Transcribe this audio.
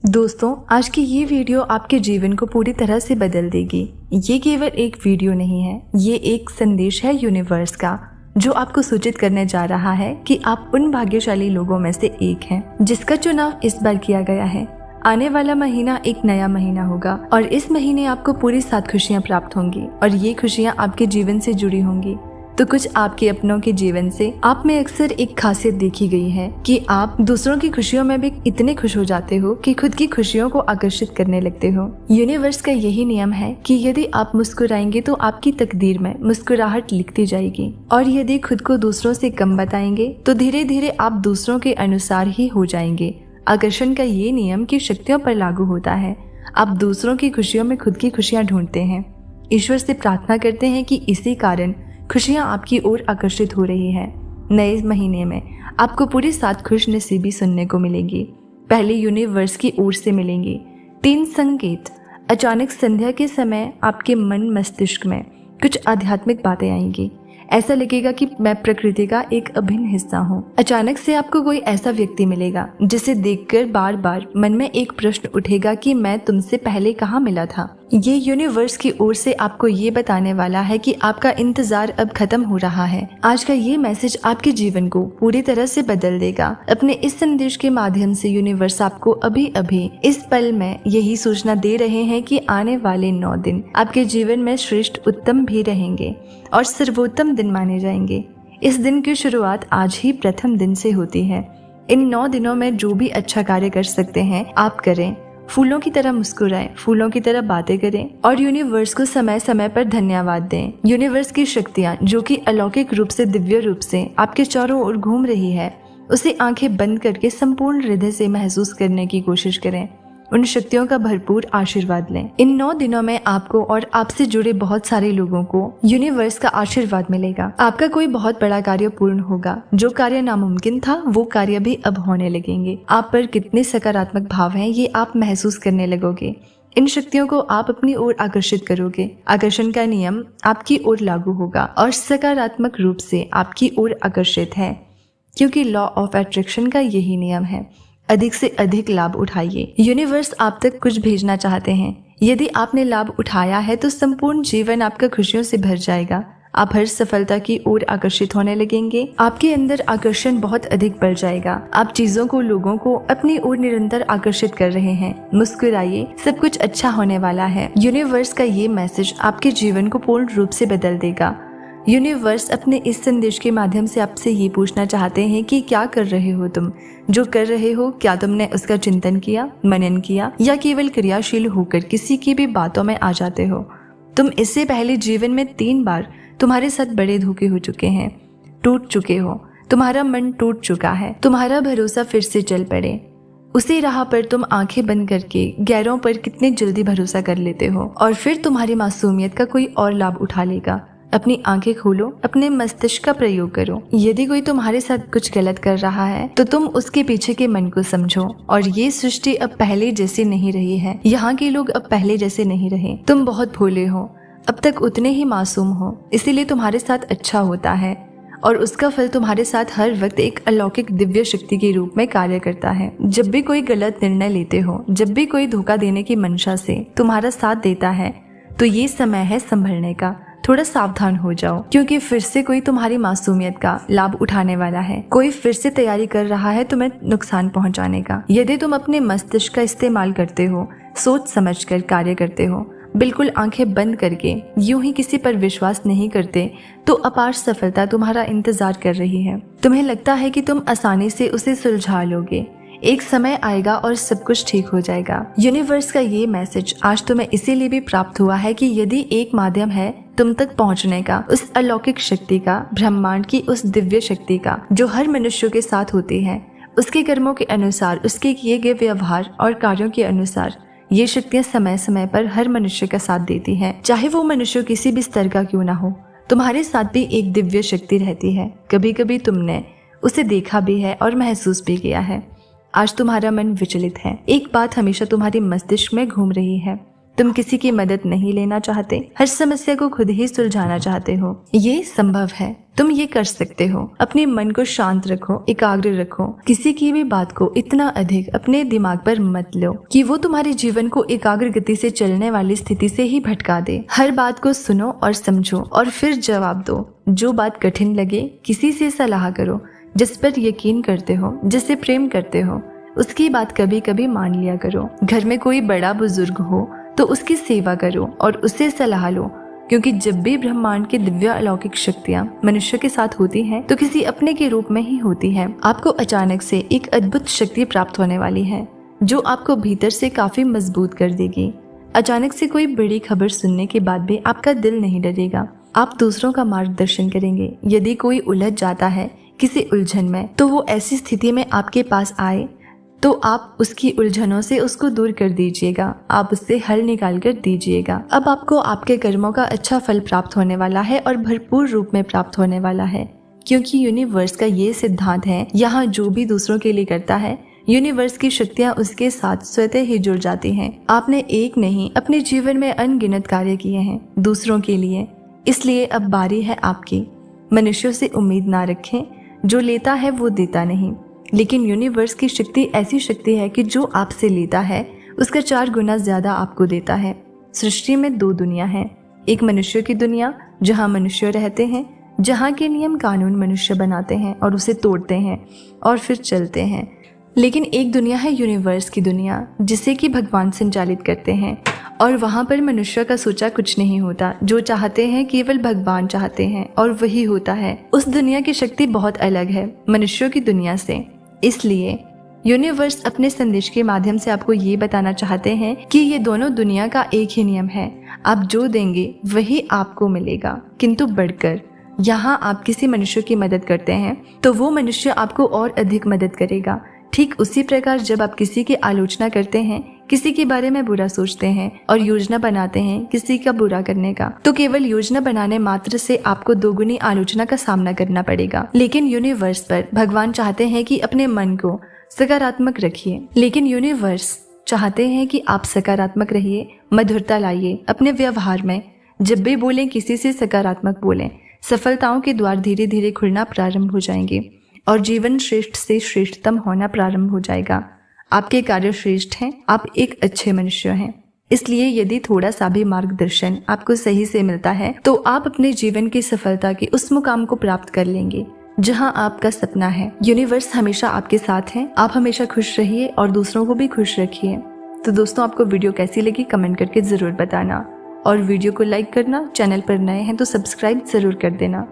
दोस्तों, आज की ये वीडियो आपके जीवन को पूरी तरह से बदल देगी। ये केवल एक वीडियो नहीं है, ये एक संदेश है यूनिवर्स का, जो आपको सूचित करने जा रहा है कि आप उन भाग्यशाली लोगों में से एक हैं जिसका चुनाव इस बार किया गया है। आने वाला महीना एक नया महीना होगा और इस महीने आपको पूरी 7 खुशियाँ प्राप्त होंगी और ये खुशियाँ आपके जीवन से जुड़ी होंगी। तो कुछ आपके अपनों के जीवन से आप में अक्सर एक खासियत देखी गई है कि आप दूसरों की खुशियों में भी इतने खुश हो जाते हो कि खुद की खुशियों को आकर्षित करने लगते हो। यूनिवर्स का यही नियम है कि यदि आप मुस्कुराएंगे तो आपकी तकदीर में मुस्कुराहट लिखती जाएगी, और यदि खुद को दूसरों से कम बताएंगे तो धीरे धीरे आप दूसरों के अनुसार ही हो जाएंगे। आकर्षण का ये नियम की शक्तियों पर लागू होता है। आप दूसरों की खुशियों में खुद की खुशियाँ ढूंढते हैं, ईश्वर से प्रार्थना करते हैं कि इसी कारण खुशियाँ आपकी ओर आकर्षित हो रही है। नए महीने में आपको पूरी 7 खुश नसीबी सुनने को मिलेंगी। पहले यूनिवर्स की ओर से मिलेंगी 3 संकेत। अचानक संध्या के समय आपके मन मस्तिष्क में कुछ आध्यात्मिक बातें आएंगी। ऐसा लगेगा कि मैं प्रकृति का एक अभिन्न हिस्सा हूँ। अचानक से आपको कोई ऐसा व्यक्ति मिलेगा जिसे देखकर बार बार मन में एक प्रश्न उठेगा कि मैं तुमसे पहले कहाँ मिला था। ये यूनिवर्स की ओर से आपको ये बताने वाला है कि आपका इंतजार अब खत्म हो रहा है। आज का ये मैसेज आपके जीवन को पूरी तरह से बदल देगा। अपने इस संदेश के माध्यम से यूनिवर्स आपको अभी अभी इस पल में यही सूचना दे रहे हैं कि आने वाले 9 दिन आपके जीवन में श्रेष्ठ उत्तम भी रहेंगे और सर्वोत्तम दिन माने जाएंगे। इस दिन की शुरुआत आज ही प्रथम दिन से होती है। इन 9 दिनों में जो भी अच्छा कार्य कर सकते हैं आप करें। फूलों की तरह मुस्कुराएं, फूलों की तरह बातें करें और यूनिवर्स को समय समय पर धन्यवाद दें। यूनिवर्स की शक्तियाँ जो कि अलौकिक रूप से दिव्य रूप से आपके चारों ओर घूम रही है, उसे आंखें बंद करके संपूर्ण हृदय से महसूस करने की कोशिश करें। उन शक्तियों का भरपूर आशीर्वाद लें। इन 9 दिनों में आपको और आपसे जुड़े बहुत सारे लोगों को यूनिवर्स का आशीर्वाद मिलेगा। आपका कोई बहुत बड़ा कार्य पूर्ण होगा। जो कार्य नामुमकिन था वो कार्य भी अब होने लगेंगे। आप पर कितने सकारात्मक भाव हैं ये आप महसूस करने लगोगे। इन शक्तियों को आप अपनी ओर आकर्षित करोगे। आकर्षण का नियम आपकी ओर लागू होगा और सकारात्मक रूप से आपकी ओर आकर्षित है, क्योंकि लॉ ऑफ अट्रैक्शन का यही नियम है। अधिक से अधिक लाभ उठाइए। यूनिवर्स आप तक कुछ भेजना चाहते हैं। यदि आपने लाभ उठाया है तो संपूर्ण जीवन आपका खुशियों से भर जाएगा। आप हर सफलता की ओर आकर्षित होने लगेंगे। आपके अंदर आकर्षण बहुत अधिक बढ़ जाएगा। आप चीजों को, लोगों को अपनी ओर निरंतर आकर्षित कर रहे हैं। मुस्कुराइए, सब कुछ अच्छा होने वाला है। यूनिवर्स का ये मैसेज आपके जीवन को पूर्ण रूप से बदल देगा। यूनिवर्स अपने इस संदेश के माध्यम से आपसे ये पूछना चाहते हैं कि क्या कर रहे हो तुम। जो कर रहे हो, क्या तुमने उसका चिंतन किया, मनन किया, या केवल क्रियाशील होकर किसी की भी बातों में आ जाते हो। तुम इससे पहले जीवन में 3 बार तुम्हारे साथ बड़े धोखे हो चुके हैं, टूट चुके हो। तुम्हारा मन टूट चुका है। तुम्हारा भरोसा फिर से चल पड़े। उसी राह पर तुम आंखें बंद करके गैरों पर कितने जल्दी भरोसा कर लेते हो और फिर तुम्हारी मासूमियत का कोई और लाभ उठा लेगा। अपनी आंखें खोलो, अपने मस्तिष्क का प्रयोग करो। यदि कोई तुम्हारे साथ कुछ गलत कर रहा है तो तुम उसके पीछे के मन को समझो। और ये सृष्टि अब पहले जैसी नहीं रही है। यहाँ के लोग अब पहले जैसे नहीं रहे। तुम बहुत भोले हो, अब तक उतने ही मासूम हो, इसीलिए तुम्हारे साथ अच्छा होता है और उसका फल तुम्हारे साथ हर वक्त एक अलौकिक दिव्य शक्ति के रूप में कार्य करता है। जब भी कोई गलत निर्णय लेते हो, जब भी कोई धोखा देने की मंशा से तुम्हारा साथ देता है, तो ये समय है संभलने का। थोड़ा सावधान हो जाओ, क्योंकि फिर से कोई तुम्हारी मासूमियत का लाभ उठाने वाला है। कोई फिर से तैयारी कर रहा है तुम्हें नुकसान पहुंचाने का। यदि तुम अपने मस्तिष्क का इस्तेमाल करते हो, सोच समझकर कार्य करते हो, बिल्कुल आंखें बंद करके यूं ही किसी पर विश्वास नहीं करते, तो अपार सफलता तुम्हारा इंतजार कर रही है। तुम्हें लगता है कि तुम आसानी से उसे सुलझा लोगे। एक समय आएगा और सब कुछ ठीक हो जाएगा। यूनिवर्स का ये मैसेज आज तुम्हें इसीलिए भी प्राप्त हुआ है कि यदि एक माध्यम है तुम तक पहुंचने का, उस अलौकिक शक्ति का, ब्रह्मांड की उस दिव्य शक्ति का, जो हर मनुष्य के साथ होती है, उसके कर्मों के अनुसार, उसके किए गए व्यवहार और कार्यों के अनुसार ये शक्तियाँ समय समय पर हर मनुष्य का साथ देती है, चाहे वो मनुष्य किसी भी स्तर का क्यों ना हो। तुम्हारे साथ भी एक दिव्य शक्ति रहती है। कभी कभी तुमने उसे देखा भी है और महसूस भी किया है। आज तुम्हारा मन विचलित है। एक बात हमेशा तुम्हारे मस्तिष्क में घूम रही है। तुम किसी की मदद नहीं लेना चाहते, हर समस्या को खुद ही सुलझाना चाहते हो। ये संभव है, तुम ये कर सकते हो। अपने मन को शांत रखो, एकाग्र रखो। किसी की भी बात को इतना अधिक अपने दिमाग पर मत लो कि वो तुम्हारे जीवन को एकाग्र गति से चलने वाली स्थिति से ही भटका दे। हर बात को सुनो और समझो और फिर जवाब दो। जो बात कठिन लगे किसी से सलाह करो, जिस पर यकीन करते हो, जिससे प्रेम करते हो, उसकी बात कभी कभी मान लिया करो। घर में कोई बड़ा बुजुर्ग हो तो उसकी सेवा करो और उससे सलाह लो, क्योंकि जब भी ब्रह्मांड की दिव्य अलौकिक शक्तियाँ मनुष्य के साथ होती हैं तो किसी अपने के रूप में ही होती है। आपको अचानक से एक अद्भुत शक्ति प्राप्त होने वाली है जो आपको भीतर से काफी मजबूत कर देगी। अचानक से कोई बड़ी खबर सुनने के बाद भी आपका दिल नहीं डरेगा। आप दूसरों का मार्गदर्शन करेंगे। यदि कोई उलझ जाता है किसी उलझन में तो वो ऐसी स्थिति में आपके पास आए तो आप उसकी उलझनों से उसको दूर कर दीजिएगा, आप उससे हल निकाल कर दीजिएगा। अब आपको आपके कर्मों का अच्छा फल प्राप्त होने वाला है और भरपूर रूप में प्राप्त होने वाला है, क्योंकि यूनिवर्स का ये सिद्धांत है, यहाँ जो भी दूसरों के लिए करता है यूनिवर्स की शक्तियाँ उसके साथ स्वतः ही जुड़ जाती हैं। आपने एक नहीं अपने जीवन में अनगिनत कार्य किए हैं दूसरों के लिए, इसलिए अब बारी है आपकी। मनुष्यों से उम्मीद ना रखें, जो लेता है वो देता नहीं, लेकिन यूनिवर्स की शक्ति ऐसी शक्ति है कि जो आपसे लेता है उसका 4 गुना ज्यादा आपको देता है। सृष्टि में 2 दुनिया हैं, एक मनुष्य की दुनिया जहाँ मनुष्य रहते हैं, जहाँ के नियम कानून मनुष्य बनाते हैं और उसे तोड़ते हैं और फिर चलते हैं, लेकिन एक दुनिया है यूनिवर्स की दुनिया जिसे कि भगवान संचालित करते हैं और वहाँ पर मनुष्य का सोचा कुछ नहीं होता। जो चाहते हैं केवल भगवान चाहते हैं और वही होता है। उस दुनिया की शक्ति बहुत अलग है मनुष्यों की दुनिया से। इसलिए यूनिवर्स अपने संदेश के माध्यम से आपको ये बताना चाहते हैं कि ये दोनों दुनिया का एक ही नियम है, आप जो देंगे वही आपको मिलेगा, किंतु बढ़कर। यहाँ आप किसी मनुष्य की मदद करते हैं तो वो मनुष्य आपको और अधिक मदद करेगा। ठीक उसी प्रकार जब आप किसी की आलोचना करते हैं, किसी के बारे में बुरा सोचते हैं और योजना बनाते हैं किसी का बुरा करने का, तो केवल योजना बनाने मात्र से आपको 2 गुनी आलोचना का सामना करना पड़ेगा। लेकिन यूनिवर्स पर भगवान चाहते हैं कि अपने मन को सकारात्मक रखिए। लेकिन यूनिवर्स चाहते हैं कि आप सकारात्मक रहिए, मधुरता लाइए अपने व्यवहार में। जब भी बोलें किसी से सकारात्मक बोलें, सफलताओं के द्वार धीरे धीरे खुलना प्रारंभ हो जाएंगे और जीवन श्रेष्ठ से श्रेष्ठतम होना प्रारंभ हो जाएगा। आपके कार्य श्रेष्ठ हैं, आप एक अच्छे मनुष्य हैं। इसलिए यदि थोड़ा सा भी मार्गदर्शन आपको सही से मिलता है तो आप अपने जीवन की सफलता के उस मुकाम को प्राप्त कर लेंगे जहां आपका सपना है। यूनिवर्स हमेशा आपके साथ है। आप हमेशा खुश रहिए और दूसरों को भी खुश रखिए। तो दोस्तों, आपको वीडियो कैसी लगी कमेंट करके जरूर बताना और वीडियो को लाइक करना, चैनल पर नए हैं तो सब्सक्राइब जरूर कर देना।